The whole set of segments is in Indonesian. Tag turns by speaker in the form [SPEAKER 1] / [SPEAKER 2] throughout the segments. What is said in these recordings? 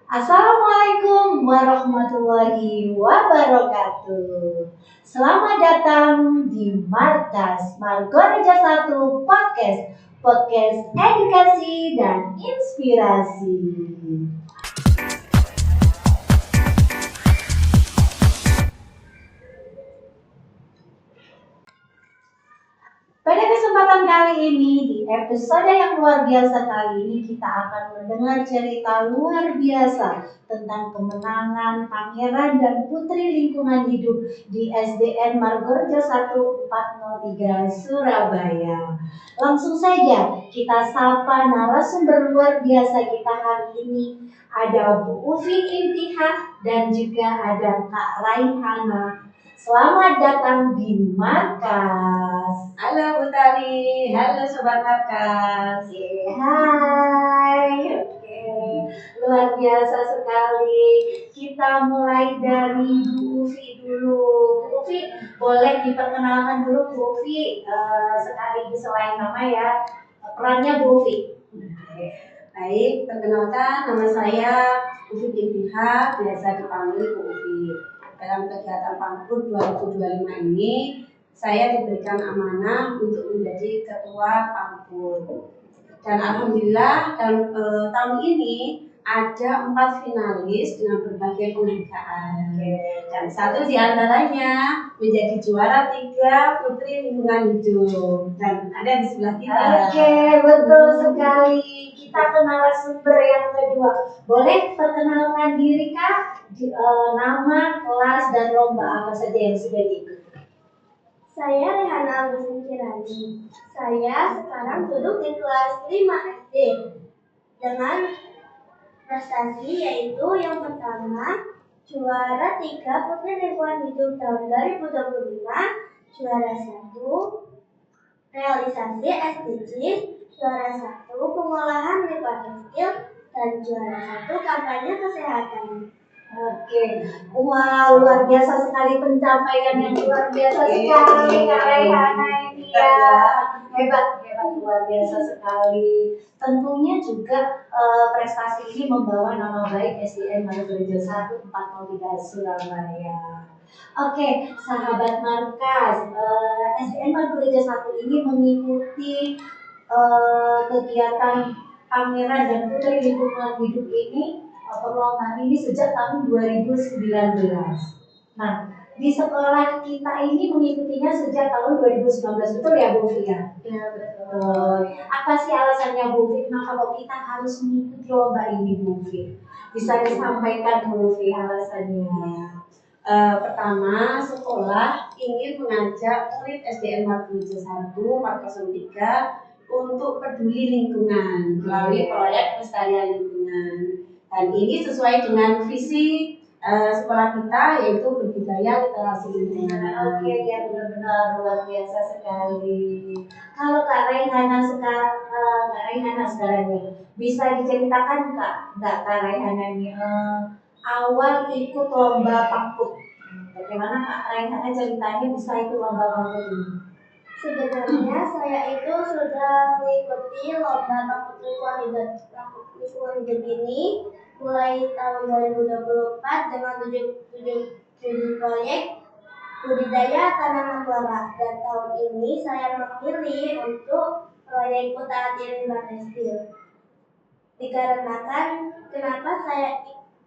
[SPEAKER 1] Assalamualaikum warahmatullahi wabarakatuh. Selamat datang di Markas Margoreja 1 Podcast, podcast edukasi dan inspirasi. Pada kesempatan kali ini, di episode yang luar biasa kali ini, kita akan mendengar cerita luar biasa tentang kemenangan pangeran dan putri lingkungan hidup di SDN Margorejo 1403 Surabaya. Langsung saja kita sapa narasumber luar biasa kita hari ini. Ada Bu Ufi Intihah dan juga ada Kak Raihana. Selamat datang di Markas.
[SPEAKER 2] Halo Bu Tari, halo Sobat Markas.
[SPEAKER 1] Hai, oke, luar biasa sekali. Kita mulai dari Bu Ufi dulu. Bu Ufi, boleh diperkenalkan dulu Bu Ufi, sekaligus selain nama ya, perannya Bu Ufi.
[SPEAKER 2] Baik, perkenalkan nama saya Ufi Intihah, biasa dipanggil Bu Ufi. Dalam kegiatan Pangput 2025 ini, saya diberikan amanah untuk menjadi ketua Pangput. Dan alhamdulillah tahun ini ada 4 finalis dengan berbagai penghargaan. Dan satu di antaranya menjadi juara 3 Putri Lingkungan Hidup. Dan ada di sebelah kita.
[SPEAKER 1] Oke, betul sekali. Kita ke narasumber yang kedua. Boleh perkenalkan diri Kak? Nama, kelas, dan lomba apa saja yang sudah diikuti?
[SPEAKER 3] Saya Rehana Agustin Kirani. Saya sekarang duduk di kelas 5 SD dengan prestasi yaitu yang pertama juara 3 Putri Lingkungan Hidup tahun 2025, juara 1 realisasi SDGs, juara 1 pengolahan limbah tekstil, dan juara 1 kampanye kesehatan.
[SPEAKER 1] Oke, wow, luar biasa sekali pencapaian yang luar biasa sekali Kak Raihana ini ya. Hebat, luar biasa sekali. Tentunya juga prestasi ini membawa nama baik SDN Margorejo 1403 Surabaya. Oke, sahabat Markas, SDN Margorejo 1 ini mengikuti kegiatan Pangeran dan Putri Lingkungan Hidup ini, perlombaan ini sejak tahun 2019. Nah, di sekolah kita ini mengikutinya sejak tahun 2019, betul ya Bu Fi ya?
[SPEAKER 3] Ya, betul.
[SPEAKER 1] Apa sih alasannya Bu Fi? Kenapa kalau kita harus mengikuti lomba ini Bu Fi? Bisa disampaikan Bu Fi alasannya?
[SPEAKER 2] Pertama, sekolah ingin mengajak murid SDN Margorejo 1 403 untuk peduli lingkungan melalui proyek pelestarian lingkungan. Dan ini sesuai dengan visi sekolah kita, yaitu berbudaya literasi lingkungan.
[SPEAKER 1] Oke, ya benar-benar luar biasa sekali. Kalau Kak Raihana sekarang nih, bisa diceritakan Kak Raihana nih, awal ikut lomba Pangput. Bagaimana Kak Raihana ceritanya bisa ikut lomba Pangput ini?
[SPEAKER 3] Sebenarnya saya itu sudah mengikuti lomba Pangput lingkungan hidup ini mulai tahun 2024 dengan 7 proyek budidaya tanaman flora, dan tahun ini saya memilih untuk proyek usaha limbah tekstil. Dikarenakan kenapa saya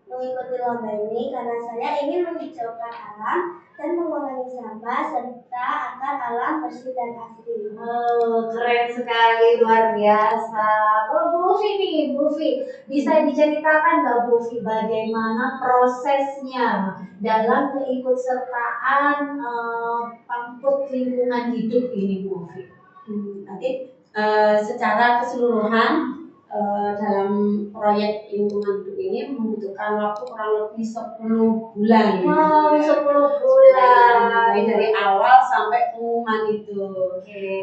[SPEAKER 3] mengikuti lomba ini, karena saya ingin menghijaukan alam dan mengurangi sampah serta agar alam bersih dan asri.
[SPEAKER 1] Oh, keren sekali, luar biasa. Oh, Bu Ufi nih, Bu Ufi, bisa diceritakan nggak Bu Ufi bagaimana prosesnya dalam keikutsertaan Pangput Lingkungan Hidup ini Bu Ufi?
[SPEAKER 2] Nanti secara keseluruhan dalam proyek lingkungan hidup ini membutuhkan waktu kurang lebih 10 bulan.
[SPEAKER 1] Wow, 10 bulan.
[SPEAKER 2] Mulai dari awal sampai pengumuman itu.
[SPEAKER 1] Oke.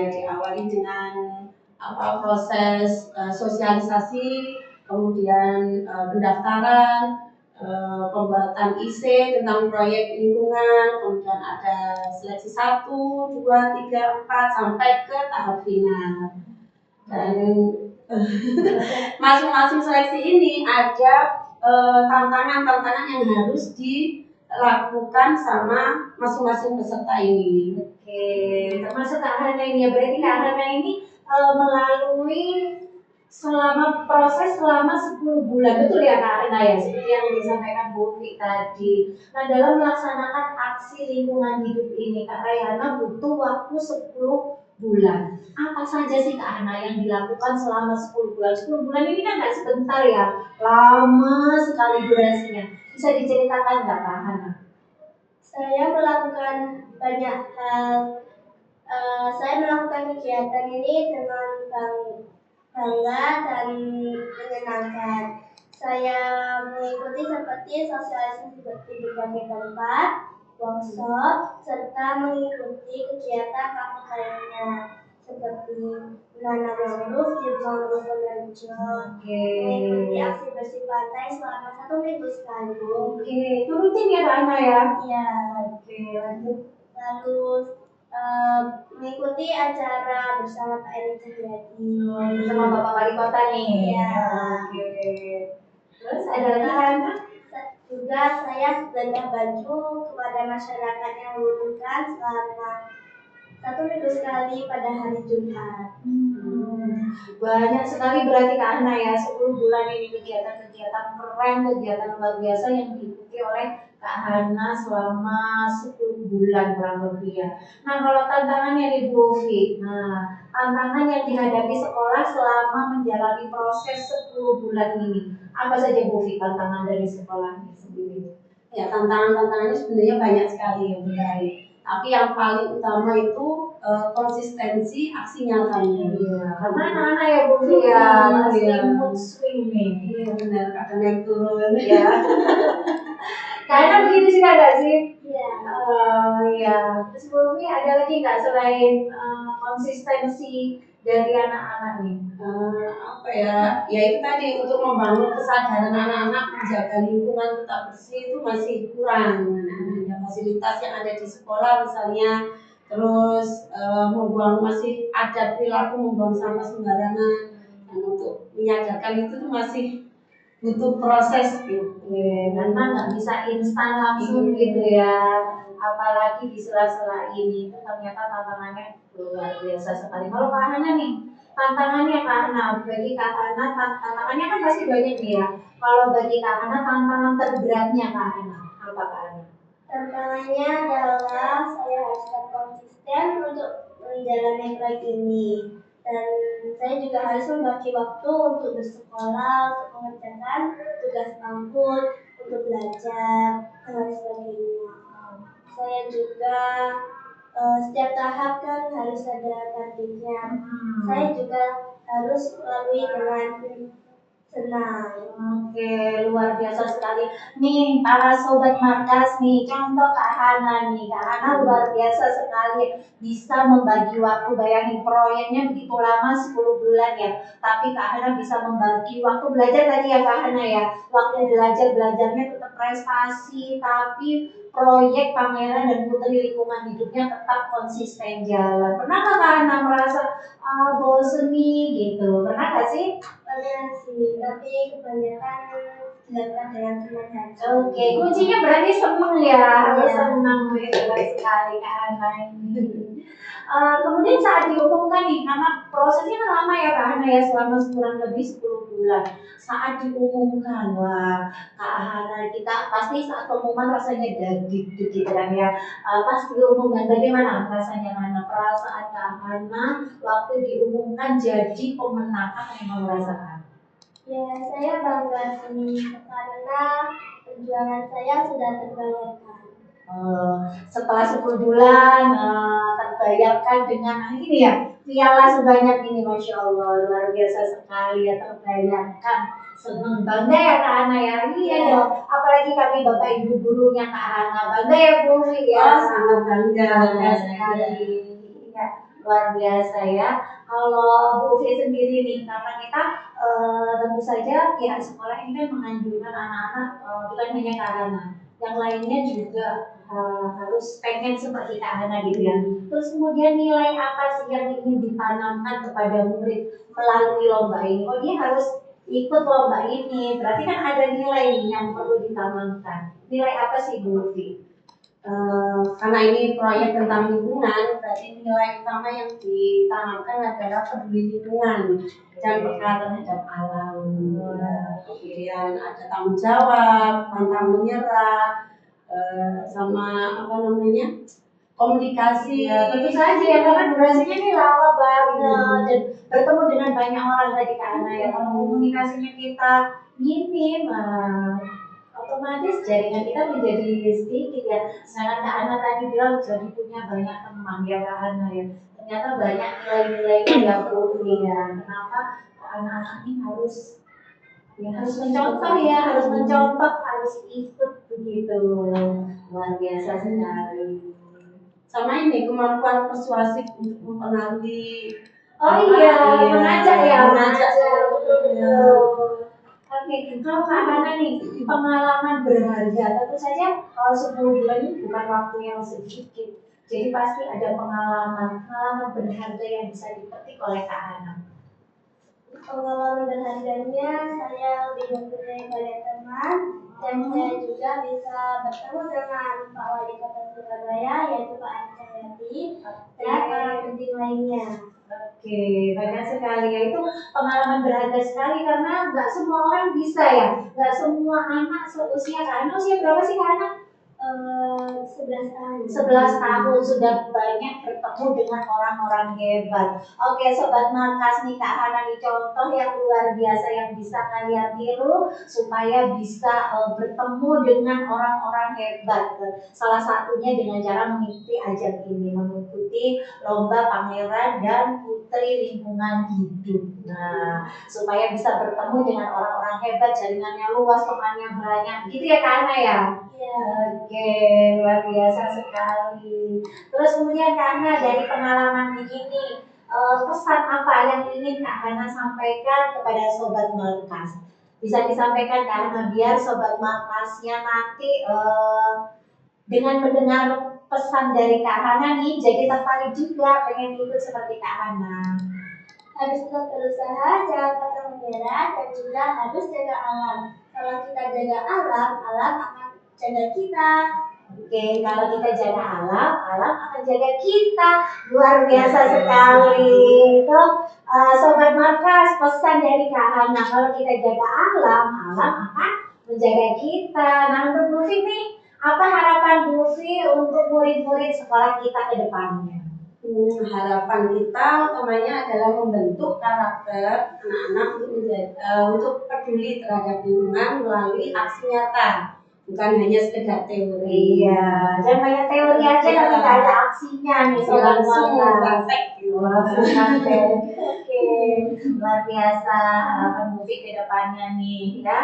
[SPEAKER 2] Diawali dengan proses sosialisasi, kemudian pendaftaran, pembuatan IC tentang proyek lingkungan, kemudian ada seleksi 1, 2, 3, 4 sampai ke tahap final. Dan Masing-masing seleksi ini ada tantangan-tantangan yang harus dilakukan sama masing-masing peserta ini.
[SPEAKER 1] Oke, termasuk Kak Hana ini ya, berarti Kak Hana ini melalui proses selama 10 bulan, betul ya Kak Hana ya, seperti yang disampaikan Bu Fi tadi. Nah, dalam melaksanakan aksi lingkungan hidup ini Kak Rayana butuh waktu 10 bulan. Apa saja sih Kak Hana yang dilakukan selama 10 bulan? 10 bulan ini kan nggak sebentar ya, lama sekali durasinya. Bisa diceritakan nggak Kak Hana?
[SPEAKER 3] Saya melakukan banyak hal. Saya melakukan kegiatan ini dengan bangga dan menyenangkan. Saya mengikuti seperti sosialisasi di berbagai tempat, workshop, serta mengikuti kegiatan kampus lainnya seperti menanam mangrove di Mangrove Rejo, mengikuti aksi bersih pantai selama 1 minggu sekali.
[SPEAKER 1] Oke, itu rutin ya Kak Hana ya?
[SPEAKER 3] Iya.
[SPEAKER 1] Oke, lanjut.
[SPEAKER 3] Lalu mengikuti acara bersama Pak Eri Cahyadi
[SPEAKER 1] Bersama Bapak Wali Kota nih.
[SPEAKER 3] Iya.
[SPEAKER 1] Oke. Terus ada lagi Kak Hana?
[SPEAKER 3] juga saya belanja baju kepada masyarakat yang membutuhkan selama 1 minggu sekali pada hari Jumat.
[SPEAKER 1] Banyak sekali berarti Kak Hana ya, 10 bulan ini kegiatan-kegiatan keren, kegiatan luar biasa yang diikuti oleh Kak Hana selama 10 bulan kurang lebih ya. Nah, kalau tantangannya nih Bu Fi, nah tantangan yang dihadapi sekolah selama menjalani proses 10 bulan ini, apa saja Bu Fi tantangan dari sekolah ini sendiri?
[SPEAKER 2] Ya, tantangan-tantangannya sebenarnya banyak sekali ya Bu Dari. Tapi yang paling utama itu konsistensi aksi nyatanya.
[SPEAKER 1] Iya, karena anak-anak ya Bu Fi ya, pasti mood swing nih.
[SPEAKER 2] Iya benar, kadang naik turun.
[SPEAKER 1] Ya. Karena begitu juga nggak sih?
[SPEAKER 3] Iya.
[SPEAKER 1] Ya. Terus Bu Fi ada lagi nggak selain konsistensi dari anak-anak nih?
[SPEAKER 2] Apa ya? Ya itu tadi, untuk membangun kesadaran anak-anak menjaga lingkungan tetap bersih itu masih kurang. Ya, fasilitas yang ada di sekolah misalnya, terus masih ada perilaku membuang sampah sembarangan. Dan untuk menyadarkan itu tuh masih butuh proses gitu.
[SPEAKER 1] Karena nggak bisa instan langsung gitu ya. Apalagi di sela-sela ini itu ternyata tantangannya luar biasa sekali. Kalau Kak Hana nih, tantangannya Kak Hana, bagi Kak Hana tantangannya kan pasti banyak nih ya. Kalau bagi Kak Hana tantangan terberatnya Kak Hana, apa Kak Hana?
[SPEAKER 3] Tantangannya adalah saya harus tetap konsisten untuk menjalani proyek ini, dan saya juga harus membagi waktu untuk bersekolah, untuk mengerjakan tugas kampus, untuk belajar, dan lain sebagainya. Saya juga setiap tahap kan harus ada targetnya. Saya juga harus melalui dengan senang.
[SPEAKER 1] Oke, luar biasa sekali. Nih, para sobat Markas nih, contoh Kak Hana nih. Kak Hana luar biasa sekali bisa membagi waktu. Bayangin proyeknya begitu lama 10 bulan ya. Tapi Kak Hana bisa membagi waktu belajar tadi ya Kak Hana ya. Waktu belajarnya tetap prestasi, tapi proyek pameran dan putri lingkungan hidupnya tetap konsisten jalan. Pernah nggak Kak Hana merasa bosen nih gitu? Pernah nggak sih?
[SPEAKER 3] Pernah sih, tapi kebanyakan dilakukan dengan senang hati.
[SPEAKER 1] Oke, kuncinya berarti seneng ya, harus senang gitu sekali Kak Hana ini. Kemudian saat diumumkan nih, karena prosesnya kan lama ya Kak Hana ya, selama kurang lebih 10 bulan. Saat diumumkan, wah Kak Hana kita pasti saat pengumuman rasanya daging gitu kan ya. Pas diumumkan bagaimana rasanya Hana, perasaan Kak Hana waktu diumumkan jadi pemenang, apa yang kamu rasakan?
[SPEAKER 3] Ya, saya bangga sih karena perjuangan saya sudah terbayarkan.
[SPEAKER 1] Setelah 10 bulan terbayarkan dengan ini ya piala sebanyak ini, Masya Allah luar biasa sekali ya, terbayarkan, seneng, bangga ya Kak Hana ya. Iya dong, apalagi kami Bapak Ibu gurunya Kak Hana, bangga ya Bu Fi ya.
[SPEAKER 2] Sangat bangga
[SPEAKER 1] sekali ya, luar biasa ya. Kalau Bu Fi sendiri nih, karena kita tentu saja pihak sekolah ini kan menganjurkan anak-anak bukan hanya Kak Hana, yang lainnya juga harus pengen seperti Kak Hana gitu ya. Terus kemudian nilai apa sih yang ingin ditanamkan kepada murid melalui lomba ini? Oh, dia harus ikut lomba ini, berarti kan ada nilai nih yang perlu ditanamkan. Nilai apa sih Bu Ufi?
[SPEAKER 2] Karena ini proyek tentang lingkungan, berarti nilai utama yang ditanamkan adalah peduli lingkungan dan peka terhadap alam. Kemudian ada tanggung jawab, pantang menyerah, sama apa namanya, komunikasi.
[SPEAKER 1] Ya, tentu saja ya, karena durasinya ini lama banget dan bertemu dengan banyak orang tadi Kak Ana ya. Kalau komunikasinya kita minim, otomatis jaringan kita menjadi sedikit ya. Sedangkan Kak Ana tadi bilang jadi punya banyak teman ya Kak Ana ya. Ternyata banyak nilai-nilai yang penting ya. Kenapa anak-anak ini harus mencontoh ya, harus mencontoh, harus ikut begitu. Luar biasa sekali.
[SPEAKER 2] Sama ini kemampuan persuasif untuk mempengaruhi.
[SPEAKER 1] Oh iya, mengajak ya,
[SPEAKER 2] mengajak.
[SPEAKER 1] betul. Oke, kalau Kak Hana nih, pengalaman berharga, tentu saja kalau 10 bulan ini bukan waktu yang sedikit. Jadi pasti ada pengalaman berharga yang bisa dipetik oleh Kak Hana.
[SPEAKER 3] Pengalaman berharganya saya lebih mempunyai banyak teman dan saya juga bisa bertemu dengan Pak Wali Kota Surabaya yaitu Pak Arcayati dan orang penting lainnya.
[SPEAKER 1] Oke, banyak sekali ya, itu pengalaman berharga sekali karena nggak semua orang bisa ya, nggak semua anak seusia Kak Hana. Usia berapa sih Kak Hana?
[SPEAKER 3] 11 tahun.
[SPEAKER 1] 11 tahun sudah banyak bertemu dengan orang-orang hebat. Oke, Sobat Markas nih Kak Hana nih contoh yang luar biasa yang bisa kalian tiru supaya bisa bertemu dengan orang-orang hebat. Salah satunya dengan cara mengikuti ajang ini, mengikuti lomba Pangeran dan Putri Lingkungan Hidup. Nah, supaya bisa bertemu dengan orang-orang hebat, jaringannya luas, temannya banyak. Gitu ya Kak Hana ya?
[SPEAKER 3] Ya.
[SPEAKER 1] Oke, luar biasa sekali. Terus kemudian Kak Hana dari pengalaman begini, pesan apa yang ingin Kak Hana sampaikan kepada Sobat Markas? Bisa disampaikan Kak Hana biar Sobat Markasnya nanti dengan mendengar pesan dari Kak Hana nih jadi tertarik juga pengen ikut seperti Kak Hana.
[SPEAKER 3] Harus tetap berusaha, jangan pantang menyerah dan juga harus jaga alam. Kalau kita jaga alam, alam akan jaga kita.
[SPEAKER 1] Oke, kalau kita jaga alam, alam akan jaga kita. Luar biasa sekali. Itu Sobat Markas, pesan dari Kak Hana. Kalau kita jaga alam, alam akan menjaga kita. Nah, untuk Bu Fi nih, apa harapan Bu Fi untuk murid-murid sekolah kita ke depannya?
[SPEAKER 2] Harapan kita utamanya adalah membentuk karakter anak-anak untuk peduli terhadap lingkungan melalui aksi nyata. Bukan hanya sekedar teori.
[SPEAKER 1] Iya, jangan banyak teori aja tapi nggak ada aksinya nih Sobat
[SPEAKER 2] langsung
[SPEAKER 1] Markas.
[SPEAKER 2] praktek gitu.
[SPEAKER 1] Oke, luar biasa harapan Bu Fi ke depannya nih ya.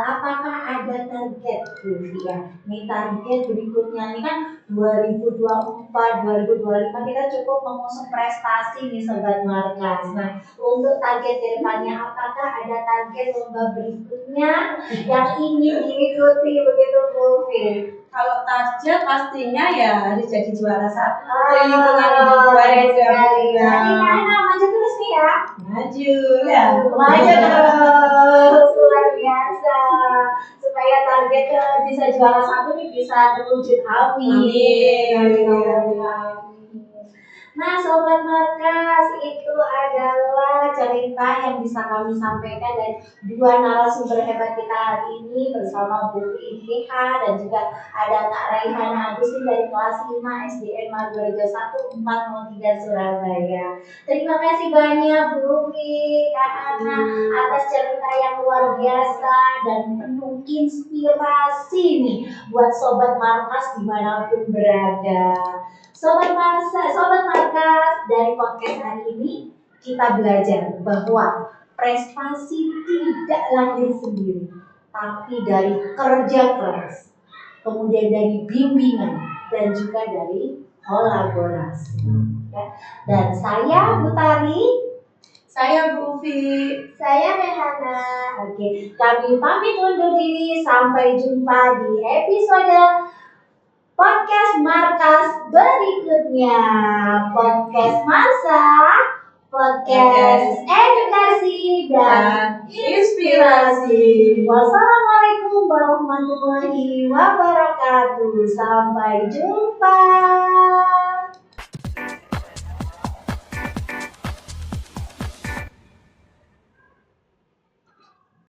[SPEAKER 1] Apakah ada target Bu Fi ya? Nih target berikutnya nih kan 2024, 2025 kita cukup mengusung prestasi nih Sobat Markas. Nah, untuk target ke depannya apakah ada target lomba berikutnya yang ingin diikuti begitu Bu Fi?
[SPEAKER 2] Kalau target pastinya ya harus jadi juara satu.
[SPEAKER 1] Lingkungan hidup sekali. Jadi Hana maju terus nih ya.
[SPEAKER 2] Maju ya.
[SPEAKER 1] Maju terus, luar biasa. Supaya target bisa juara satu nih bisa terwujud. Amin. Nah, Sobat Markas, itu adalah cerita yang bisa kami sampaikan dari dua narasumber hebat kita hari ini bersama Bu Intiha dan juga ada Kak Raihana Agustin dari kelas 5 SDN Margorejo 1403 Surabaya. Terima kasih banyak Bu Kak Ana atas cerita yang luar biasa dan penuh inspirasi nih buat Sobat Markas dimanapun berada. Sobat Markas, dari podcast hari ini kita belajar bahwa prestasi tidak lahir sendiri, tapi dari kerja keras, kemudian dari bimbingan dan juga dari kolaborasi. Ya. Dan saya Butari
[SPEAKER 2] Saya Bu Ufi.
[SPEAKER 3] Saya Rehana.
[SPEAKER 1] Oke, kami pamit undur diri. Sampai jumpa di episode podcast Markas berikutnya. Podcast Masa, podcast edukasi dan inspirasi. Wassalamualaikum warahmatullahi wabarakatuh. Sampai jumpa.